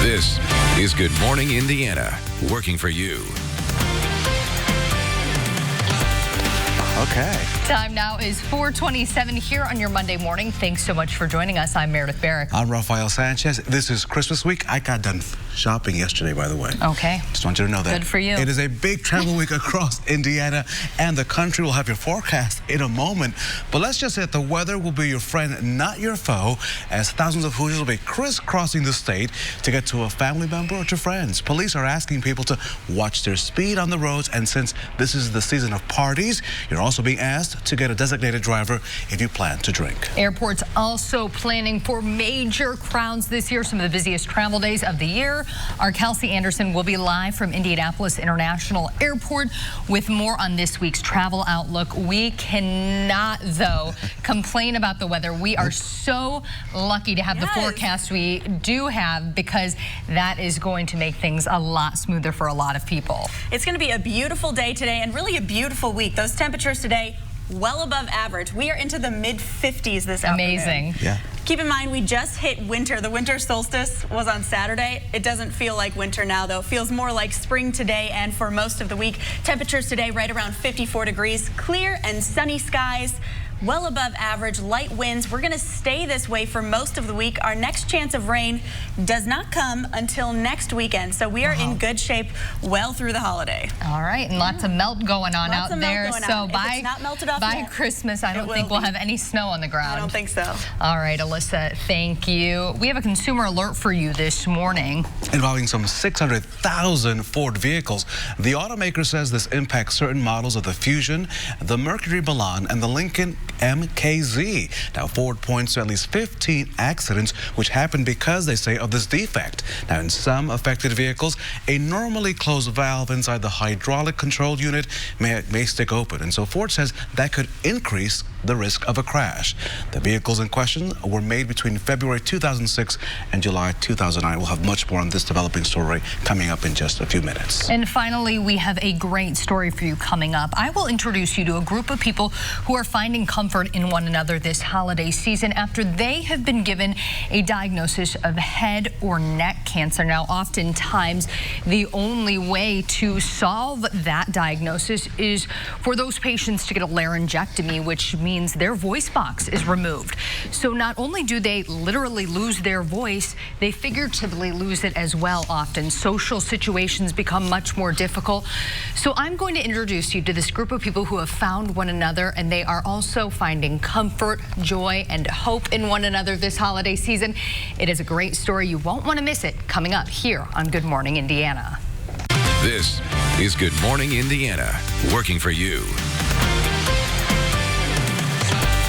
This is Good Morning Indiana, working for you. Okay. Time now is 4:27 here on your Monday morning. Thanks so much for joining us. I'm Meredith Barrick. I'm Rafael Sanchez. This is Christmas week. I got done shopping yesterday, by the way. Okay. Just want you to know that. Good for you. It is a big travel week across Indiana and the country. We'll have your forecast in a moment. But let's just say that the weather will be your friend, not your foe, as thousands of Hoosiers will be crisscrossing the state to get to a family member or to friends. Police are asking people to watch their speed on the roads, and since this is the season of parties, you're also being asked to get a designated driver if you plan to drink. Airports also planning for major crowds this year, some of the busiest travel days of the year. Our Kelsey Anderson will be live from Indianapolis International Airport with more on this week's travel outlook. We cannot, though, complain about the weather. We are so lucky to have the forecast we do have, because that is going to make things a lot smoother for a lot of people. It's going to be a beautiful day today and really a beautiful week. Those temperatures today well above average. We are into the mid-50s this afternoon. Amazing. Yeah. Keep in mind, we just hit winter. The winter solstice was on Saturday. It doesn't feel like winter now, though. It feels more like spring today and for most of the week. Temperatures today right around 54 degrees. Clear and sunny skies. Well above average, light winds. We're going to stay this way for most of the week. Our next chance of rain does not come until next weekend, so we are in good shape well through the holiday. All right, and lots of melt going on out there. So by Christmas, I don't think we'll have any snow on the ground. I don't think so. All right, Alyssa, thank you. We have a consumer alert for you this morning. Involving some 600,000 Ford vehicles. The automaker says this impacts certain models of the Fusion, the Mercury Milan, and the Lincoln MKZ. Now, Ford points to at least 15 accidents which happened because, they say, of this defect. Now, in some affected vehicles, a normally closed valve inside the hydraulic control unit may stick open, and so Ford says that could increase the risk of a crash. The vehicles in question were made between February 2006 and July 2009. We'll have much more on this developing story coming up in just a few minutes. And finally, we have a great story for you coming up. I will introduce you to a group of people who are finding comfort in one another this holiday season after they have been given a diagnosis of head or neck cancer. Now, oftentimes, the only way to solve that diagnosis is for those patients to get a laryngectomy, which means their voice box is removed. So not only do they literally lose their voice, they figuratively lose it as well often. Social situations become much more difficult. So I'm going to introduce you to this group of people who have found one another, and they are also finding comfort, joy, and hope in one another this holiday season. It is a great story. You won't want to miss it, coming up here on Good Morning Indiana. This is Good Morning Indiana, working for you.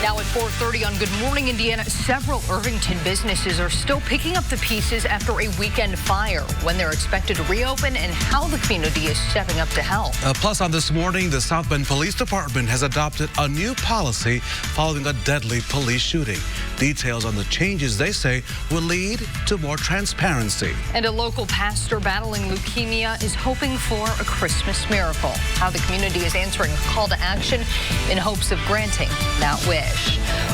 Now at 4:30 on Good Morning Indiana, several Irvington businesses are still picking up the pieces after a weekend fire, when they're expected to reopen and how the community is stepping up to help. Plus on this morning, the South Bend Police Department has adopted a new policy following a deadly police shooting. Details on the changes, they say, will lead to more transparency. And a local pastor battling leukemia is hoping for a Christmas miracle. How the community is answering a call to action in hopes of granting that wish.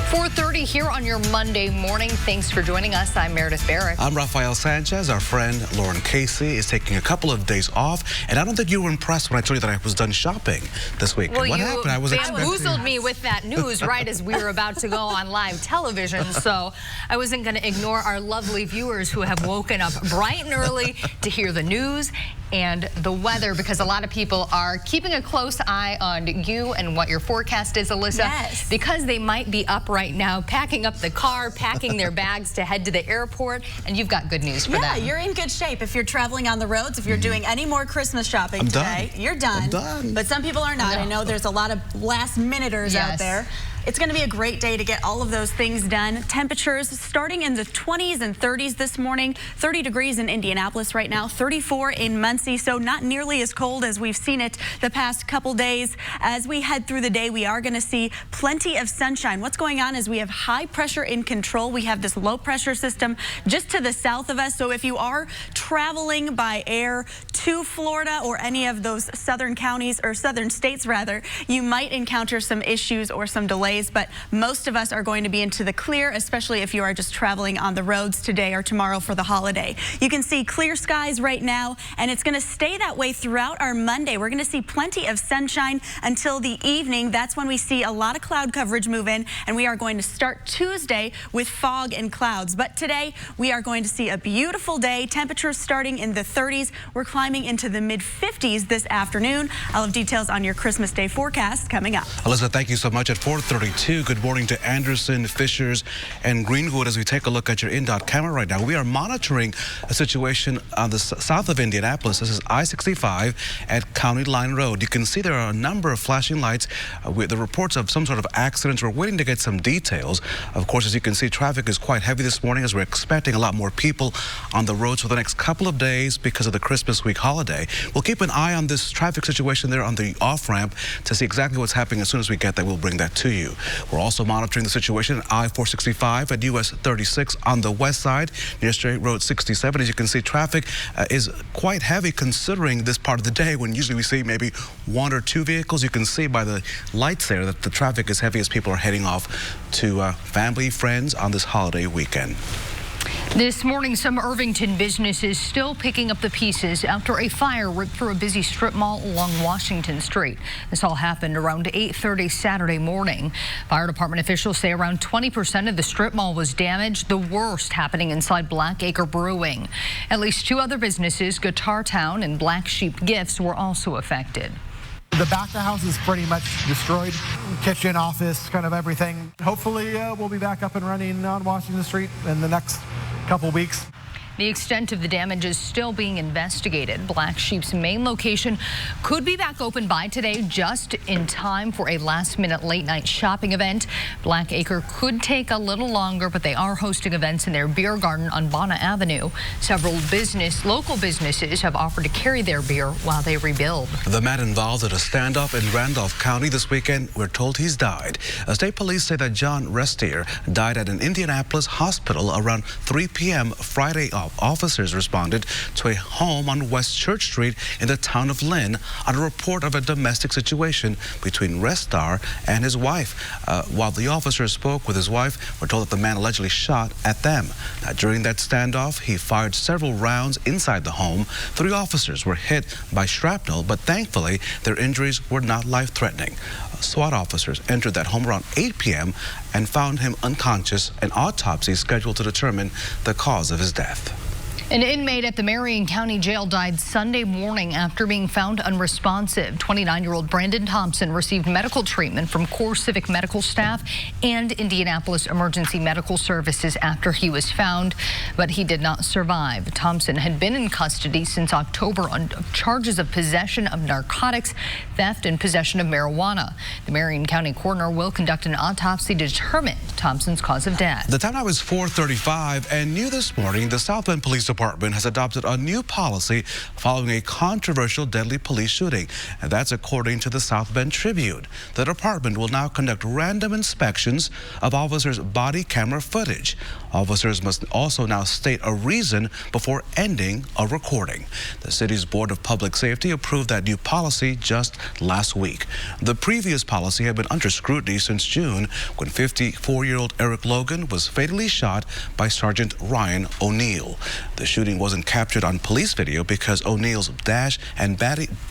4:30 here on your Monday morning. Thanks for joining us. I'm Meredith Barrick. I'm Rafael Sanchez. Our friend Lauren Casey is taking a couple of days off, and I don't think you were impressed when I told you that I was done shopping this week. Well, what happened? I was bamboozled me with that news right as we were about to go on live television, so I wasn't going to ignore our lovely viewers who have woken up bright and early to hear the news and the weather, because a lot of people are keeping a close eye on you and what your forecast is, Alyssa. Yes. Because they might be up right now packing up the car, packing their bags to head to the airport, and you've got good news for them. Yeah, you're in good shape. If you're traveling on the roads, if you're doing any more Christmas shopping today, you're done. I'm done. But some people are not. No. I know there's a lot of last-minuters out there. It's going to be a great day to get all of those things done. Temperatures starting in the 20s and 30s this morning. 30 degrees in Indianapolis right now, 34 in Muncie, so not nearly as cold as we've seen it the past couple days. As we head through the day, we are going to see plenty of sunshine. What's going on is we have high pressure in control. We have this low pressure system just to the south of us, so if you are traveling by air to Florida or any of those southern counties or southern states rather, you might encounter some issues or some delays, but most of us are going to be into the clear, especially if you are just traveling on the roads today or tomorrow for the holiday. You can see clear skies right now, and it's going to stay that way throughout our Monday. We're going to see plenty of sunshine until the evening. That's when we see a lot of cloud coverage move in, and we are going to start Tuesday with fog and clouds. But today we are going to see a beautiful day. Temperatures starting in the 30s. We're climbing into the mid-50s this afternoon. I'll have details on your Christmas Day forecast coming up. Elizabeth, thank you so much. At 4:32, good morning to Anderson, Fishers, and Greenwood. As we take a look at your INDOT camera right now, we are monitoring a situation on the south of Indianapolis. This is I-65 at County Line Road. You can see there are a number of flashing lights with the reports of some sort of accidents. We're waiting to get some details. Of course, as you can see, traffic is quite heavy this morning as we're expecting a lot more people on the roads for the next couple of days because of the Christmas week holiday. We'll keep an eye on this traffic situation there on the off-ramp to see exactly what's happening. As soon as we get that, we'll bring that to you. We're also monitoring the situation at I-465 at US 36 on the west side near State Road 67. As you can see, traffic is quite heavy considering this part of the day when usually we see maybe one or two vehicles. You can see by the lights there that the traffic is heavy as people are heading off to family, friends on this holiday weekend. This morning, some Irvington businesses still picking up the pieces after a fire ripped through a busy strip mall along Washington Street. This all happened around 8:30 Saturday morning. Fire department officials say around 20% of the strip mall was damaged, the worst happening inside Black Acre Brewing. At least two other businesses, Guitar Town and Black Sheep Gifts, were also affected. The back of the house is pretty much destroyed. Kitchen, office, kind of everything. Hopefully we'll be back up and running on Washington Street in the next couple weeks. The extent of the damage is still being investigated. Black Sheep's main location could be back open by today, just in time for a last-minute late-night shopping event. Black Acre could take a little longer, but they are hosting events in their beer garden on Bonner Avenue. Several local businesses have offered to carry their beer while they rebuild. The man involved in a standoff in Randolph County this weekend, we're told he's died. State police say that John Restier died at an Indianapolis hospital around 3 p.m. Friday. Officers responded to a home on West Church Street in the town of Lynn on a report of a domestic situation between Restar and his wife. While the officers spoke with his wife, we're told that the man allegedly shot at them. Now, during that standoff, he fired several rounds inside the home. 3 officers were hit by shrapnel, but thankfully their injuries were not life-threatening. SWAT officers entered that home around 8 p.m. and found him unconscious. An autopsy is scheduled to determine the cause of his death. An inmate at the Marion County Jail died Sunday morning after being found unresponsive. 29-year-old Brandon Thompson received medical treatment from Core Civic medical staff and Indianapolis Emergency Medical Services after he was found, but he did not survive. Thompson had been in custody since October on charges of possession of narcotics, theft, and possession of marijuana. The Marion County coroner will conduct an autopsy to determine Thompson's cause of death. The time now is 4:35, and new this morning, the South Bend Police Department has adopted a new policy following a controversial deadly police shooting, and that's according to the South Bend Tribune. The department will now conduct random inspections of officers' body camera footage. Officers must also now state a reason before ending a recording. The city's Board of Public Safety approved that new policy just last week. The previous policy had been under scrutiny since June when 54-year-old Eric Logan was fatally shot by Sergeant Ryan O'Neill. The shooting wasn't captured on police video because O'Neill's dash and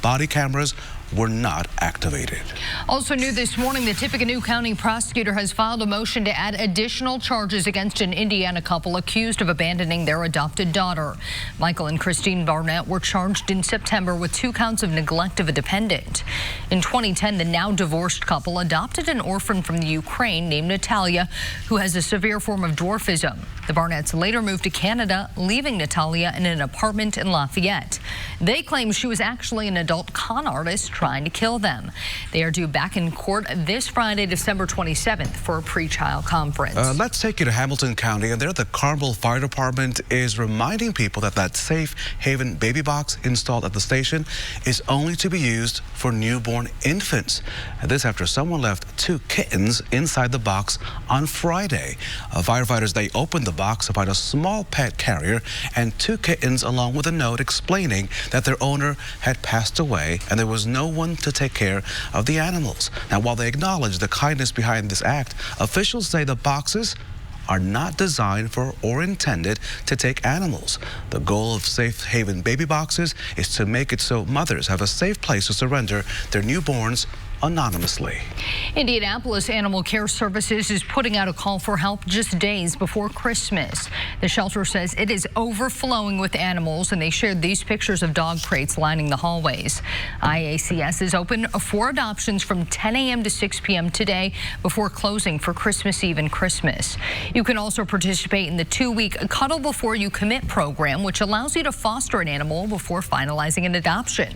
body cameras were not activated. Also new this morning, the Tippecanoe County prosecutor has filed a motion to add additional charges against an Indiana couple accused of abandoning their adopted daughter. Michael and Christine Barnett were charged in September with 2 counts of neglect of a dependent. In 2010, the now divorced couple adopted an orphan from the Ukraine named Natalia, who has a severe form of dwarfism. The Barnetts later moved to Canada, leaving Natalia in an apartment in Lafayette. They claim she was actually an adult con artist trying to kill them. They are due back in court this Friday, December 27th, for a pre-trial conference. Let's take you to Hamilton County, and there the Carmel Fire Department is reminding people that Safe Haven baby box installed at the station is only to be used for newborn infants. And this after someone left 2 kittens inside the box on Friday. Firefighters, they opened the box to find a small pet carrier and 2 kittens along with a note explaining that their owner had passed away and there was no one to take care of the animals. Now, while they acknowledge the kindness behind this act, officials say the boxes are not designed for or intended to take animals. The goal of Safe Haven baby boxes is to make it so mothers have a safe place to surrender their newborns anonymously. Indianapolis Animal Care Services is putting out a call for help just days before Christmas. The shelter says it is overflowing with animals, and they shared these pictures of dog crates lining the hallways. IACS is open for adoptions from 10 a.m. to 6 p.m. today before closing for Christmas Eve and Christmas. You can also participate in the 2-week Cuddle Before You Commit program, which allows you to foster an animal before finalizing an adoption.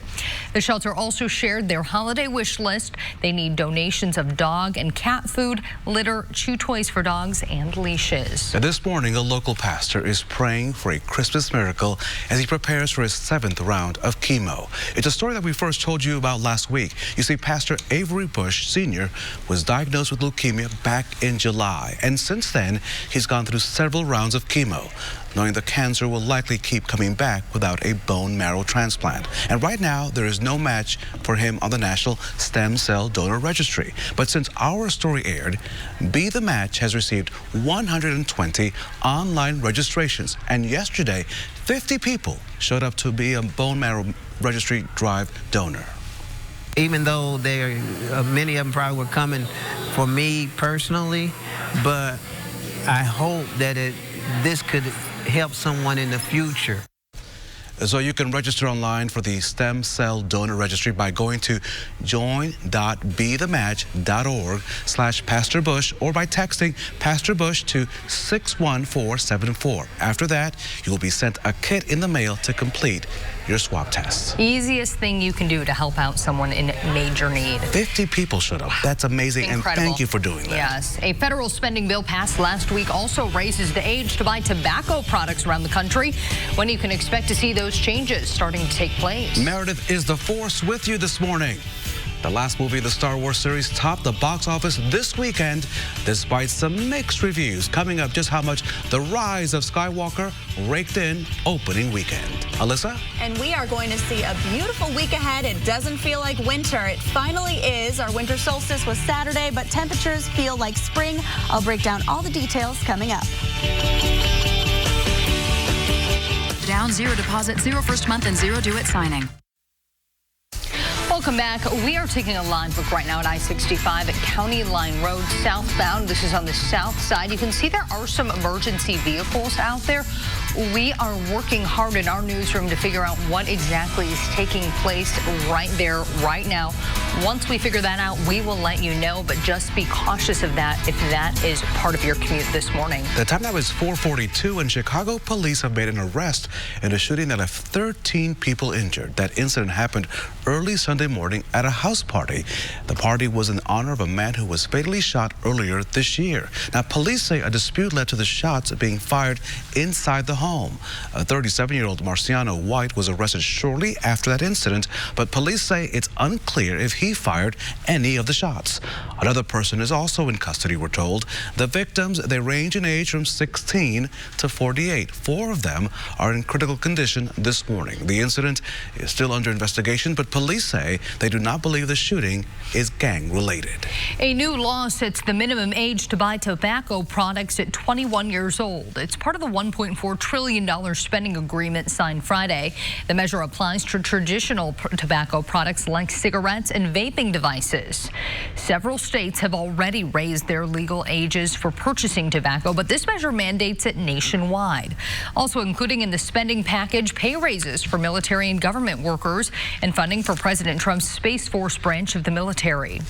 The shelter also shared their holiday wish list. They need donations of dog and cat food, litter, chew toys for dogs, and leashes. Now, this morning, a local pastor is praying for a Christmas miracle as he prepares for his 7th round of chemo. It's a story that we first told you about last week. You see, Pastor Avery Bush Sr. was diagnosed with leukemia back in July, and since then, he's gone through several rounds of chemo, knowing the cancer will likely keep coming back without a bone marrow transplant. And right now, there is no match for him on the National Stem Cell Donor Registry. But since our story aired, Be the Match has received 120 online registrations. And yesterday, 50 people showed up to be a bone marrow registry drive donor. Even though many of them probably were coming for me personally, but I hope that this could help someone in the future. So you can register online for the Stem Cell Donor Registry by going to join.bethematch.org/Pastor Bush or by texting Pastor Bush to 61474. After that, you will be sent a kit in the mail to complete your swab tests. Easiest thing you can do to help out someone in major need. 50 people showed up. That's amazing. Incredible. And thank you for doing that. Yes. A federal spending bill passed last week also raises the age to buy tobacco products around the country. When you can expect to see those changes starting to take place. Meredith is the force with you this morning. The last movie of the Star Wars series topped the box office this weekend, despite some mixed reviews. Coming up, just how much The Rise of Skywalker raked in opening weekend. Alyssa? And we are going to see a beautiful week ahead. It doesn't feel like winter. It finally is. Our winter solstice was Saturday, but temperatures feel like spring. I'll break down all the details coming up. Down, 0 deposit, 0 first month, and 0 due at signing. Welcome back. We are taking a live look right now at I-65 at County Line Road southbound. This is on the south side. You can see there are some emergency vehicles out there. We are working hard in our newsroom to figure out what exactly is taking place right there, right now. Once we figure that out, we will let you know, but just be cautious of that if that is part of your commute this morning. The time now is 4:42, and Chicago police have made an arrest in a shooting that left 13 people injured. That incident happened early Sunday morning at a house party. The party was in honor of a man who was fatally shot earlier this year. Now, police say a dispute led to the shots being fired inside the home. A 37-year-old Marciano White was arrested shortly after that incident, but police say it's unclear if he fired any of the shots. Another person is also in custody, we're told. The victims, they range in age from 16 to 48. 4 of them are in critical condition this morning. The incident is still under investigation, but police say they do not believe the shooting is gang-related. A new law sets the minimum age to buy tobacco products at 21 years old. It's part of the $1.4 trillion spending agreement signed Friday. The measure applies to traditional tobacco products like cigarettes and vaping devices. Several states have already raised their legal ages for purchasing tobacco, but this measure mandates it nationwide. Also including in the spending package, pay raises for military and government workers and funding for President Trump's Space Force branch of the military.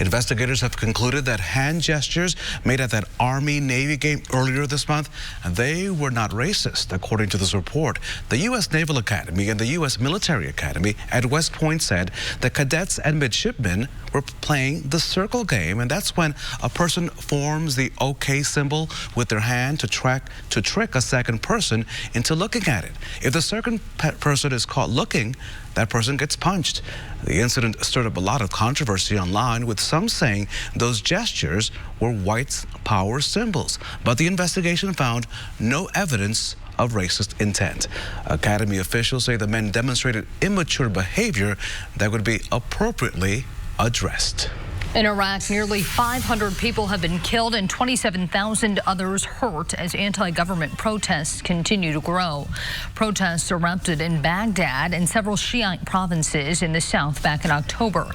Investigators have concluded that hand gestures made at that Army-Navy game earlier this month, they were not racist. According to this report, the U.S. Naval Academy and the U.S. Military Academy at West Point said the cadets and midshipmen were playing the circle game, and that's when a person forms the OK symbol with their hand to trick a second person into looking at it. If the second person is caught looking, that person gets punched. The incident stirred up a lot of controversy online, with some saying those gestures were white power symbols. But the investigation found no evidence of racist intent. Academy officials say the men demonstrated immature behavior that would be appropriately addressed. In Iraq, nearly 500 people have been killed and 27,000 others hurt as anti-government protests continue to grow. Protests erupted in Baghdad and several Shiite provinces in the south back in October.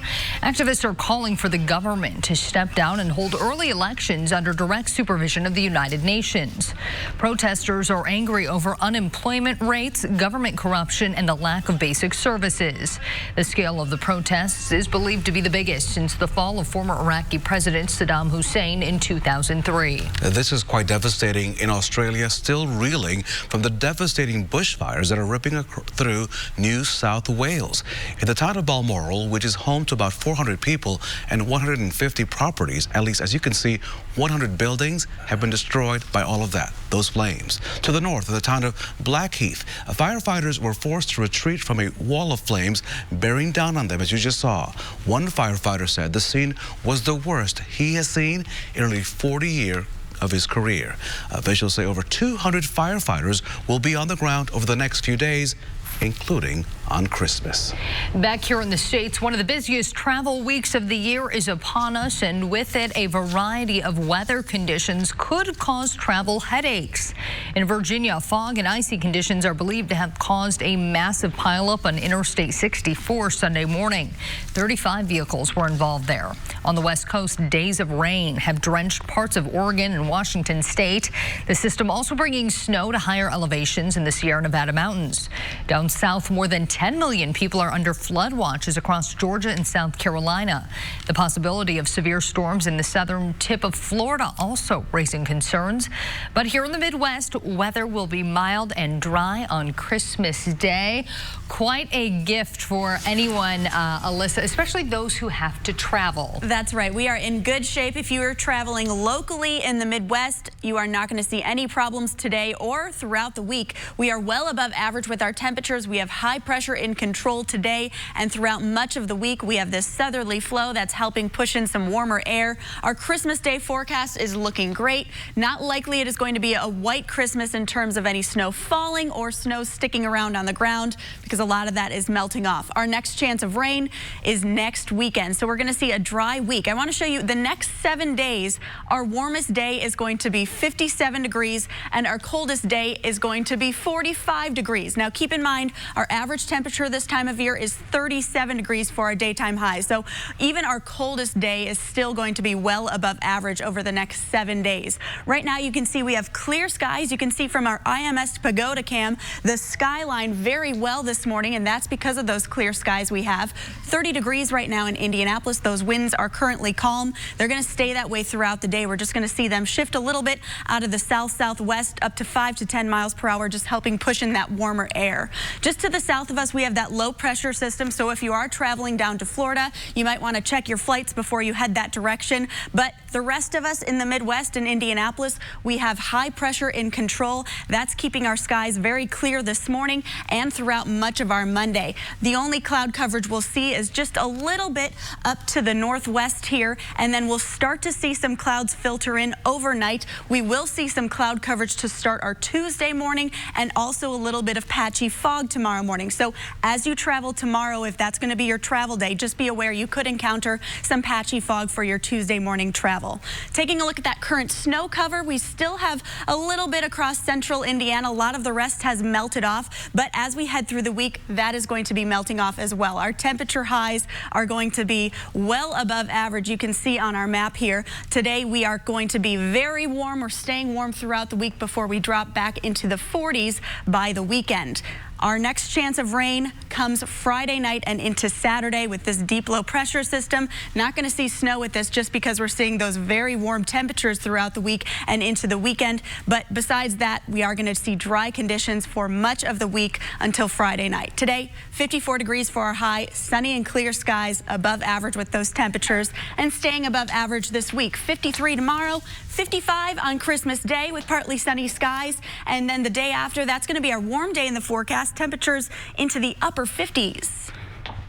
Activists are calling for the government to step down and hold early elections under direct supervision of the United Nations. Protesters are angry over unemployment rates, government corruption, and the lack of basic services. The scale of the protests is believed to be the biggest since the fall of former Iraqi President Saddam Hussein in 2003. This is quite devastating in Australia, still reeling from the devastating bushfires that are ripping through New South Wales. In the town of Balmoral, which is home to about 400 people and 150 properties, at least as you can see, 100 buildings have been destroyed by all of that, those flames. To the north of the town of Blackheath, firefighters were forced to retreat from a wall of flames bearing down on them, as you just saw. One firefighter said the scene was the worst he has seen in nearly 40 years of his career. Officials say over 200 firefighters will be on the ground over the next few days, including on Christmas. Back here in the States, one of the busiest travel weeks of the year is upon us, and with it, a variety of weather conditions could cause travel headaches. In Virginia, fog and icy conditions are believed to have caused a massive pileup on Interstate 64 Sunday morning. 35 vehicles were involved there. On the West Coast, days of rain have drenched parts of Oregon and Washington State. The system also bringing snow to higher elevations in the Sierra Nevada mountains. Down south, more than 10 million people are under flood watches across Georgia and South Carolina. The possibility of severe storms in the southern tip of Florida also raising concerns. But here in the Midwest, weather will be mild and dry on Christmas Day. Quite a gift for anyone, Alyssa, especially those who have to travel. That's right. We are in good shape. If you are traveling locally in the Midwest, you are not going to see any problems today or throughout the week. We are well above average with our temperatures. We have high pressure in control today, and throughout much of the week, we have this southerly flow that's helping push in some warmer air. Our Christmas Day forecast is looking great. Not likely it is going to be a white Christmas in terms of any snow falling or snow sticking around on the ground, because a lot of that is melting off. Our next chance of rain is next weekend, so we're going to see a dry week. I want to show you the next 7 days. Our warmest day is going to be 57 degrees, and our coldest day is going to be 45 degrees. Now, keep in mind, our average temperature this time of year is 37 degrees for our daytime high. So even our coldest day is still going to be well above average over the next 7 days. Right now, you can see we have clear skies. You can see from our IMS Pagoda Cam the skyline very well this morning, and that's because of those clear skies we have. 30 degrees right now in Indianapolis. Those winds are currently calm. They're going to stay that way throughout the day. We're just going to see them shift a little bit out of the south-southwest up to 5 to 10 miles per hour, just helping push in that warmer air. Just to the south of us, we have that low pressure system. So if you are traveling down to Florida, you might want to check your flights before you head that direction. But the rest of us in the Midwest and Indianapolis, we have high pressure in control. That's keeping our skies very clear this morning and throughout much of our Monday. The only cloud coverage we'll see is just a little bit up to the northwest here, and then we'll start to see some clouds filter in overnight. We will see some cloud coverage to start our Tuesday morning, and also a little bit of patchy fog tomorrow morning. So as you travel tomorrow, if that's going to be your travel day, just be aware you could encounter some patchy fog for your Tuesday morning travel. Taking a look at that current snow cover, we still have a little bit across central Indiana. A lot of the rest has melted off, but as we head through the week, that is going to be melting off as well. Our temperature highs are going to be well above average. You can see on our map here, today we are going to be very warm. We're staying warm throughout the week before we drop back into the 40s by the weekend. Our next chance of rain comes Friday night and into Saturday with this deep low pressure system. Not going to see snow with this just because we're seeing those very warm temperatures throughout the week and into the weekend. But besides that, we are going to see dry conditions for much of the week until Friday night. Today, 54 degrees for our high, sunny and clear skies, above average with those temperatures, and staying above average this week. 53 tomorrow, 55 on Christmas Day with partly sunny skies, and then the day after, that's going to be our warm day in the forecast. Temperatures into the upper 50s.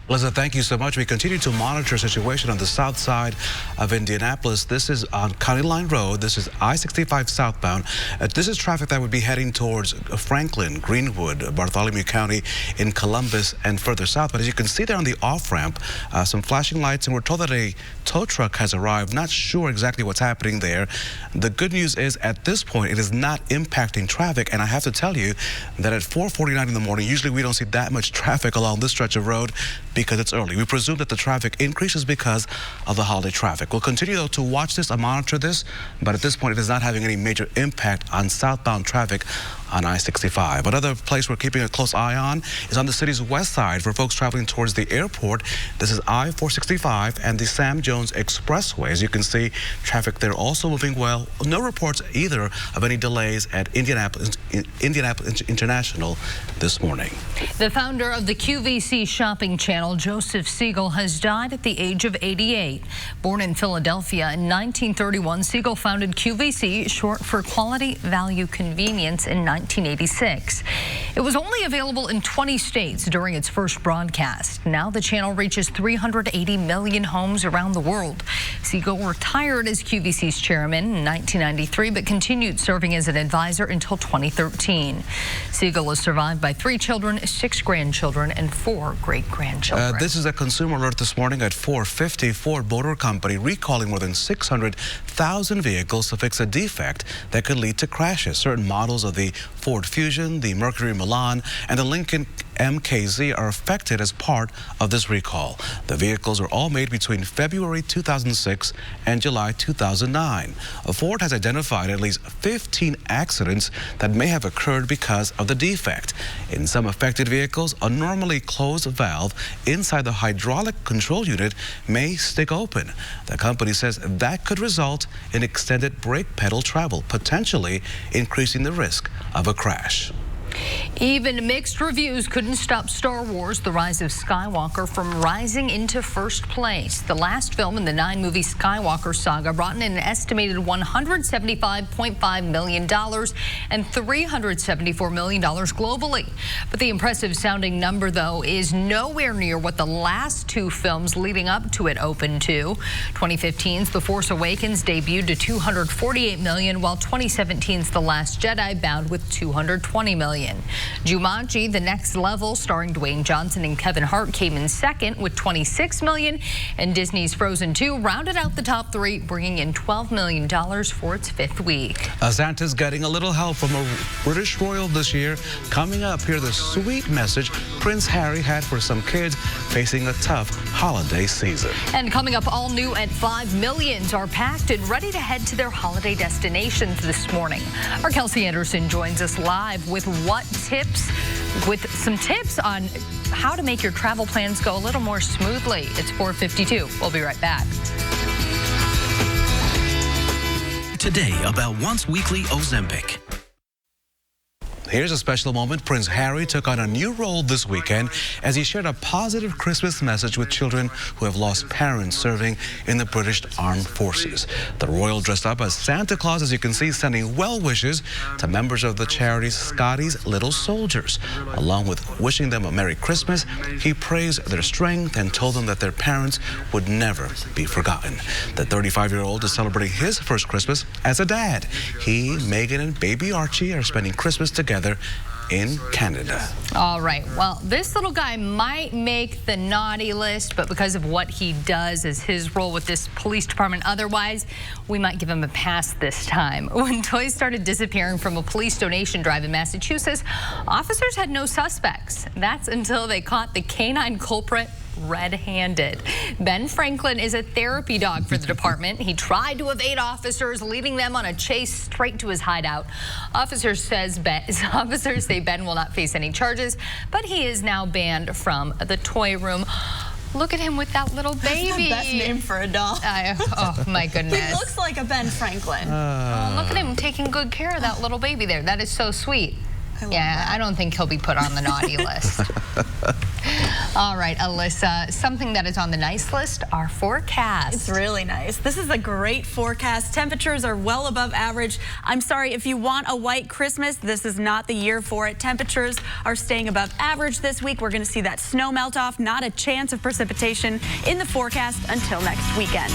Liza, thank you so much. We continue to monitor a situation on the south side of Indianapolis. This is on County Line Road. This is I-65 southbound. This is traffic that would be heading towards Franklin, Greenwood, Bartholomew County, in Columbus, and further south. But as you can see there on the off-ramp, some flashing lights, and we're told that a tow truck has arrived. Not sure exactly what's happening there. The good news is, at this point, it is not impacting traffic. And I have to tell you that at 4:49 in the morning, usually we don't see that much traffic along this stretch of road because it's early. We presume that the traffic increases because of the holiday traffic. We'll continue, though, to watch this and monitor this, but at this point, it is not having any major impact on southbound traffic on I-65. Another place we're keeping a close eye on is on the city's west side for folks traveling towards the airport. This is I-465 and the Sam Jones Expressway. As you can see, traffic there also moving well. No reports either of any delays at Indianapolis International this morning. The founder of the QVC shopping channel, Joseph Siegel, has died at the age of 88. Born in Philadelphia in 1931, Siegel founded QVC, short for Quality Value Convenience, in 1986. It was only available in 20 states during its first broadcast. Now the channel reaches 380 million homes around the world. Siegel retired as QVC's chairman in 1993, but continued serving as an advisor until 2013. Siegel is survived by 3 children, 6 grandchildren, and 4 great-grandchildren. This is a consumer alert this morning at 4:50. Ford Motor Company recalling more than 600,000 vehicles to fix a defect that could lead to crashes. Certain models of the Ford Fusion, the Mercury Milan, and the Lincoln MKZ are affected as part of this recall. The vehicles are all made between February 2006 and July 2009. Ford has identified at least 15 accidents that may have occurred because of the defect. In some affected vehicles, a normally closed valve inside the hydraulic control unit may stick open. The company says that could result in extended brake pedal travel, potentially increasing the risk of a crash. Even mixed reviews couldn't stop Star Wars: The Rise of Skywalker from rising into first place. The last film in the 9-movie Skywalker saga brought in an estimated $175.5 million and $374 million globally. But the impressive sounding number, though, is nowhere near what the last 2 films leading up to it opened to. 2015's The Force Awakens debuted to $248 million, while 2017's The Last Jedi bowed with $220 million. Jumanji: The Next Level, starring Dwayne Johnson and Kevin Hart, came in second with $26 million, and Disney's Frozen 2 rounded out the top 3, bringing in $12 million for its 5th week. Santa's getting a little help from a British royal this year. Coming up, hear the sweet message Prince Harry had for some kids facing a tough holiday season. And coming up, all new at 5, millions are packed and ready to head to their holiday destinations this morning. Our Kelsey Anderson joins us live with some tips on how to make your travel plans go a little more smoothly. It's 4:52. We'll be right back. Today about once weekly Ozempic. Here's a special moment. Prince Harry took on a new role this weekend as he shared a positive Christmas message with children who have lost parents serving in the British Armed Forces. The royal dressed up as Santa Claus, as you can see, sending well wishes to members of the charity Scotty's Little Soldiers. Along with wishing them a Merry Christmas, he praised their strength and told them that their parents would never be forgotten. The 35-year-old is celebrating his first Christmas as a dad. He, Meghan, and baby Archie are spending Christmas together in Canada. All right, well, this little guy might make the naughty list, but because of what he does as his role with this police department, otherwise, we might give him a pass this time. When toys started disappearing from a police donation drive in Massachusetts, officers had no suspects. That's until they caught the canine culprit red-handed. Ben Franklin is a therapy dog for the department. He tried to evade officers, leading them on a chase straight to his hideout. Officers say Ben will not face any charges, but he is now banned from the toy room. Look at him with that little baby. That's the best name for a dog. Oh, my goodness. He looks like a Ben Franklin. Oh, look at him taking good care of that little baby there. That is so sweet. I don't think he'll be put on the naughty list. All right, Alyssa, something that is on the nice list, our forecast. It's really nice. This is a great forecast. Temperatures are well above average. I'm sorry, if you want a white Christmas, this is not the year for it. Temperatures are staying above average this week. We're going to see that snow melt off, not a chance of precipitation in the forecast until next weekend.